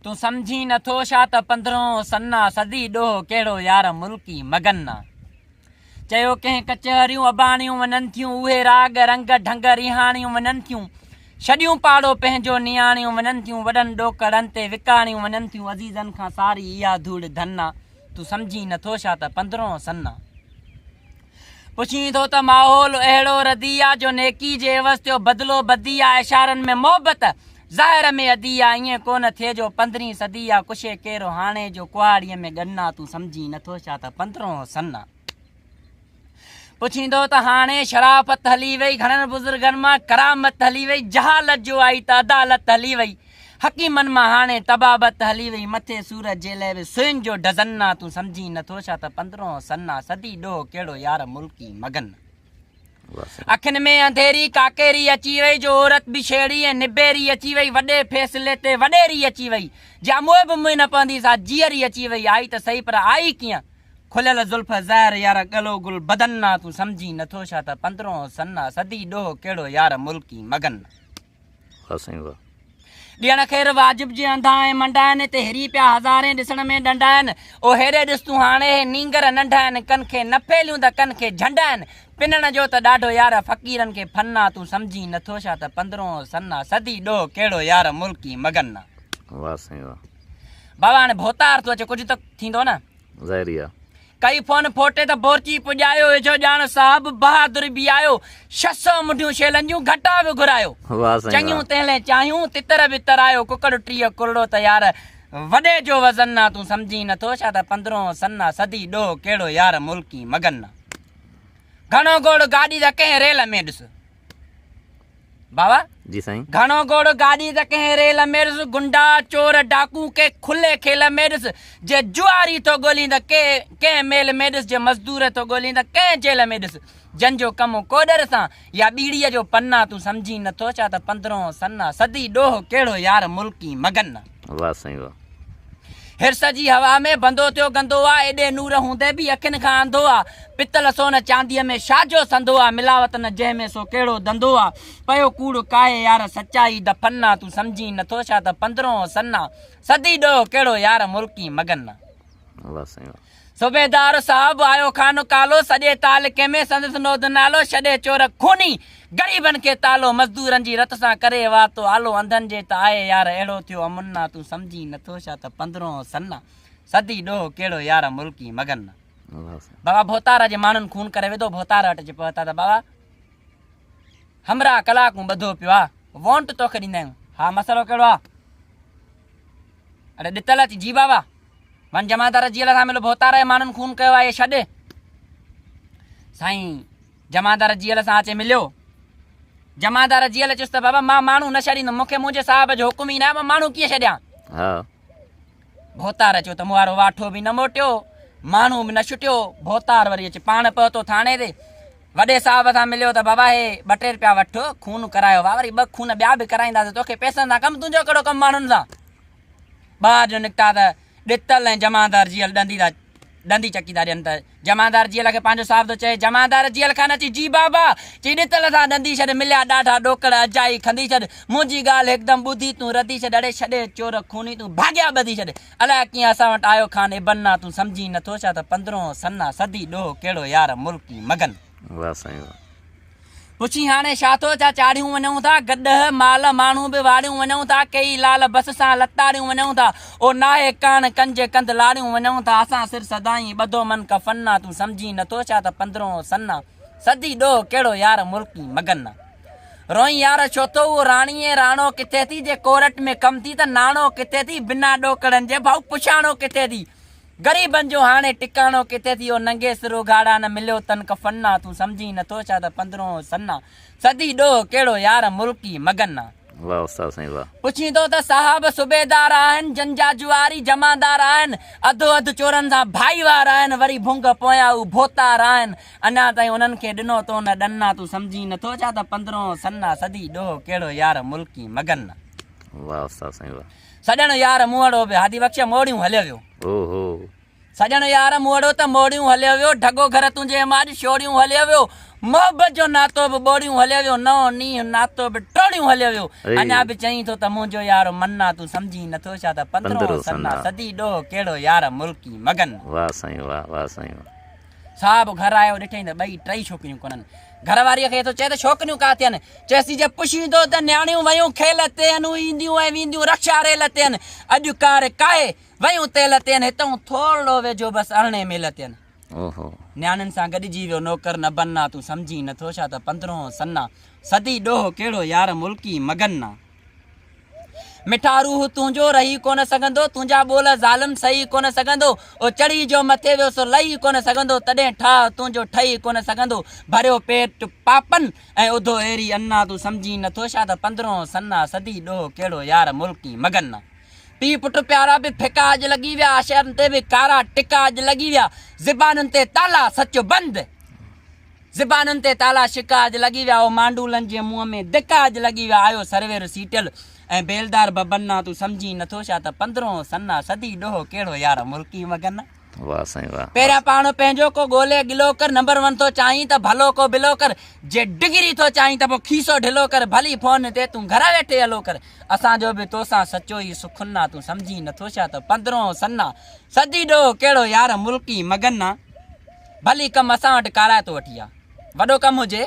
तू समझी नथो छा त 15 सन्ना सदी ॾोह कहिड़ो यार मुल्की मगन आ। चयो कंहिं कचहरियूं अबाणियूं वञनि थियूं, उहे राग रंग ढंग रिहाणियूं वञनि थियूं, छॾियूं पाड़ो पंहिंजो नियाणियूं वञनि थियूं, वॾनि ॾोकड़नि ते विकाणियूं वञनि थियूं, अज़ीज़नि खां सारी इहा धूड़ धन आ। तू समझी नथो छा त 15 सन्ना। पुछी थो त माहौल अहिड़ो रदी आ जो नेकी जे एवज़ जो बदिलो बदी आ, इशारनि में मोहबत ज़ाहिर में अदी आ, ईअं कोन थिए जो 15 सदी आ, कुशे कहिड़ो हाणे जो कुहाड़ीअ में गन्ना। तू समझी नथो छा त 15 सन्ना। पुछींदो त हाणे शराफ़त हली वई, घणनि बुज़ुर्गनि मां करामत हली वई, जहालत जो आई त अदालत हली वई, हकीमनि मां हाणे तबाबत हली वई, मथे सूरत जे लाइ बि सुइन जो डज़न आ। तू समझी नथो छा त 15 सन्ना सदी ॾोह कहिड़ो यार मुल्की मगन। अखियुनि में अंधेरी काकेरी अची वई, जो औरत बि छेड़ी ऐं निबेरी अची वई, वॾे फैसले ते वॾेरी अची वई, जा मुंहुं बि मुंहुं न पवंदी सा जीअरी अची वई, आई त सही पर आई कीअं, खुलियल ज़ुल्फ ज़ाहिर यार गलो गुल बदन आ। तू समझी नथो छा त 15 सन्ना सदी ॾोह कहिड़ो यार मुल्की मगन। ॾियण ख़ैर वाजिब जे अंधा ऐं मंडा आहिनि, हिते हिरी पिया हज़ारे ॾिसण में डंडा आहिनि, ओ हेॾे ॾिस तूं हाणे नींगर नंढा आहिनि, कन खे न फैलियूं त कन खे झंडा आहिनि, पिनण जो त ॾाढो यार फ़क़ीरनि खे फन आ। तू समझी नथो छा त 15 सन्ना सदी ॾोह कहिड़ो यार मुल्की मगन आ। बाबा हाणे भोतार थो अचे, कुझु त थींदो न ज़ाहिरी आहे। कई फोन फोटे त बोरची पुॼायो, वेझो ॼाण साहब बहादुर बि आयो, 600 मुंडियूं छेलनि जूं घटा बि घुरायो, चङियूं तंहिं चाहियूं तितर बि तरायो, कुकड़ 30 कुरड़ो त यार वॾे जो वज़न आ। तू समझी नथो छा त 15 सन्ना सदी ॾोह कहिड़ो यार मुल्की मगन आ। घणो गोड़ गाॾी त कंहिं रेल में ॾिस बाबा जी साईं, घणो गोड़ गाॾी त कंहिं रेल में ॾिस, गुंडा चोर डाकू के खुले खेल में ॾिस, जे जुआरी थो ॻोल्हींद कंहिं मेल में ॾिस, जे मज़दूर थो ॻोल्हींद कंहिं जेल में ॾिस, जंहिंजो कमु कोडर सां या ॿीड़ीअ जो पन्ना। तू समझी नथो छा त 15 सन्ना सदी ॾोह कहिड़ो यार मुल्की मगन। वाह साईं वाह। हिरस जी हवा में बंदो थियो गंदो आ, एॾे नूर हूंदे बि अखियुनि खां अंधो आ, पितल सोन चांदीअ में छाजो संदो आ, मिलावट न जंहिंमें सो कहिड़ो धंधो आ, पयो कूड़ काहे यार सचाई दफन आ। तू समझी नथो छा त 15 सन्ना सदी ॾोह कहिड़ो यार मुल्की मगन। सूबेदार साहब आयो खानो कालो, सॼे तालिके में संदसि नोद नालो, छॾे चोर खूनी ग़रीबनि खे तालो, मज़दूरनि जी रत सां करे वातो आलो, अंधनि जे त आहे यार अहिड़ो थियो अमुना। तू समझी नथो छा त 15 सन्ना सदी ॾोह कहिड़ो यार मुल्की मगन। बाबा भोतार जे माण्हुनि खून करे विधो, भोतार अटिजे पहुता त बाबा हमरा कलाकूं ॿधो पियो आहे, वोंट तोखे ॾींदा आहियूं। हा मसइलो कहिड़ो आहे? अरे ॾितल अची जी बाबा वन जमादार जेल सां मिलो, भोतार जे माण्हुनि खून कयो आहे, छॾे साईं। जमादार जेल सां अचे मिलियो, जमादार जेल चयुसि त बाबा मां माण्हू न छॾींदुमि, मूंखे मुंहिंजे साहिब जो हुकुम ई न आहे, मां माण्हू कीअं छॾियां। भोतार चयो त मूं वारो वाठो बि न मोटियो, माण्हू बि न छुटियो। भोतार वरी अचे पाण पहुतो थाणे ते, वॾे साहिब सां मिलियो त बाबा हे 2 रुपया वठो, खून करायो। वाह वरी 2 खून ॿिया बि कराईंदासीं, तोखे पैसनि सां कमु, तुंहिंजो कहिड़ो कमु माण्हुनि सां। ॿाहिरि जो निकिता त ॾितल ऐं जमादार जेल ॾंदी चकी था ॾियनि, त जमादार जेल खे पंहिंजो साहिब थो चए, जमादार जेल खां अची जी बाबा चई ॾितल सां ॾंदी छॾ, मिलिया ॾाढा ॾोकड़ अजाई खंदी छॾ, मुंहिंजी ॻाल्हि हिकदमि ॿुधी तूं रधी छॾ, अड़े छॾे चोर खूनी तूं भाॻिया ॿधी छॾ, अलाए कीअं असां वटि आयो खान इबन आहे। तूं समझी नथो छा त 15 सन्ना सदी ॾोह कहिड़ो यार मुल्की मगन। वाह साईं वाह। पुछी हाणे छा थो छा चाढ़ियूं वञूं था, गॾ माल माण्हू बि वाड़ियूं वञूं था, कई लाल बस सां लताड़ियूं वञूं था, ओ नाहे कान कंज कंध लाड़ियूं वञूं था, असां सिर सदाई ॿधो मन कफन आ। तूं समझी नथो छा त 15 सन्ना सदी ॾोह कहिड़ो यार मुल्की मगन। रोई यार छो तो उहो राणीअ राणो किथे थी, जे कोर्ट में कम थी त नाणो किथे थी, बिना ॾोकड़नि जे भाऊ पुछाणो किथे थी, ग़रीबनि जो हाणे टिकाणो किथे थी, नंगे सिरो गाड़ा न मिलियो तन कफन आ। तूं समझी नथो छा त 15 सन्ना सदी ॾोह कहिड़ो यार मुल्की मगन। वाह उस्ताद साईं वाह। पुछी थो त साहब सूबेदार आहिनि, जंजा जुआरी जमादार आहिनि, अधो अधु चोरनि सां भाईवार आहिनि, वरी भुंग पोयां उ भोतार आहिनि, अञा ताईं उन्हनि खे ॾिनो तो न ॾन्ना। तूं समझी नथो छा त 15 सन्ना सदी ॾोह कहिड़ो यार मुल्की मगन। वाह उस्ताद साईं वाह। सॼण यार मुअड़ो बि हादी बख्श मोड़ियूं हलियो वियो। ओहो सॼण यार मुअड़ो त मोड़ियूं हलियो वियो, ढगो घर तुंहिंजे मां छोड़ियूं हलियो वियो, मोहब्बत जो नातो बि ॿोड़ियूं हलियो वियो नओं नींहुं नातो बि टोड़ियूं हलियो वियो अञा बि चईं थो त मुंहिंजो यार मन्ना तूं सम्झी नथो छा त 15 सन्ना सदी ॾोह कहिड़ो यार मुल्की मगन। वाह साईं वाह, वाह साईं वाह। साहब घर आयो ॾिठईं त ॿई टई छोकिरियूं कोन्हनि। घरवारीअ खे थो चए त छोकिरियूं का थियनि, चएसि जे पुछींदो त न्याणियूं वयूं खेल ते आहिनि, ईंदियूं ऐं वेंदियूं रक्षा रेल ते आहिनि, अॼु कार काहे वयूं तेल ते आहिनि, हितां थोरो वेझो बसि अरिड़हें मेल ते आहिनि। ओहो न्याणियुनि सां गॾिजी वियो नौकर न बन्ना तूं सम्झी नथो छा त 15 सन्ना सदी ॾोह कहिड़ो यार मुल्की मगन। मिठा रूह तुंहिंजो रही कोन सघंदो, तुंहिंजा ॿोल ज़ालिम सही कोन सघंदो, ओ चढ़ी जो मथे वियो सो लही कोन सघंदो, तॾहिं ठाह तुंहिंजो ठही कोन सघंदो, भरियो पेट पापन ऐं उधो अहिड़ी अन्ना तूं सम्झी नथो छा त 15 सन्ना सदी ॾोह कहिड़ो यार मुल्की मगन। पी पुट प्यारा बि फिका अॼु लॻी विया, आशरनि ते बि कारा टिका अॼु लॻी विया, ज़बानुनि ते ताला सच बंदि, ज़बानुनि ते ताला शिका अॼु लॻी विया, ओ मांडूलनि जे मुंहं में धिका अॼु लॻी विया, आयो सरवेर सीटियल ऐं बेलदार बबन्ना तूं सम्झी नथो छा त 15 सन्ना सदी ॾोह कहिड़ो यार मुल्की मगन। वाह साईं वाह। पहिरियां पाण पंहिंजो को ॻोल्हे गिलो कर, नंबर 1 थो चाहीं त भलो को बिलो कर, जे डिग्री थो चाहीं त पोइ खीसो ढिलो कर, भली फोन ते तूं घर वेठे हलो कर, असांजो बि तोसां सचो ई सुखुन्ना तूं सम्झी नथो छा त 15 सन्ना सदी ॾोह कहिड़ो यार मुल्की मगन। भली कमु असां वटि काराए थो वठी आ, वॾो कमु हुजे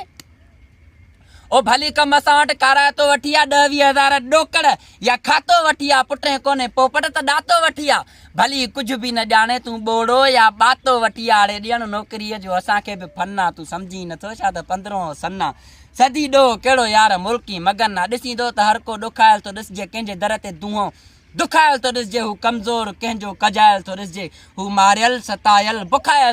ओ भली कमु असां वटि काराए थो वठी आ, 10-20 हज़ार ॾोकड़ या खातो वठी आ, पुटे कोन्हे पोपट त ॾातो वठी आ, भली कुझु बि न ॼाणे तूं ॿोड़ो या ॿातो वठी आ, हाणे ॾियणु नौकिरीअ जो असांखे बि फन आ, तूं सम्झी नथो छा त 15 सन्ना सदी ॾोह कहिड़ो यार मुल्की मगन। ॾिसींदो त हर को ॾुखायल थो ॾिसजे, कंहिंजे दर ते दूंहों दुखायल थो ॾिसजे, हू कमज़ोर कंहिंजो कजायल थो ॾिसजे, हू मारियल सतायल बुखायल